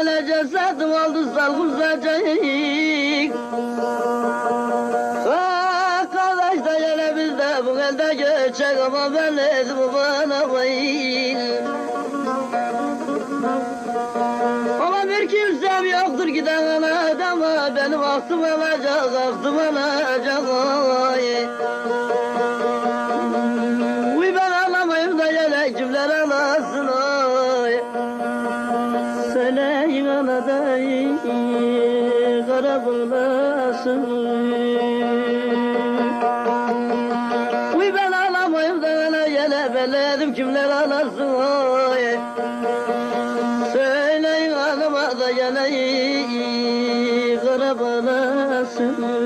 gele cesedim oldu salgızacak. Kardeş de gele bizde bu elde geçecek ama ben dedim bana bayıl. Ama bir kimsem yoktur giden adama, benim aklım alacak, aklım alacak. Uy ben alamayım da gele kimler alasın oy. Söyleyin anadayı kara bulasın. Uy ben alamayım da gele belledim kimler alasın oy. Söyleyin hanıma da gele kara bulasın.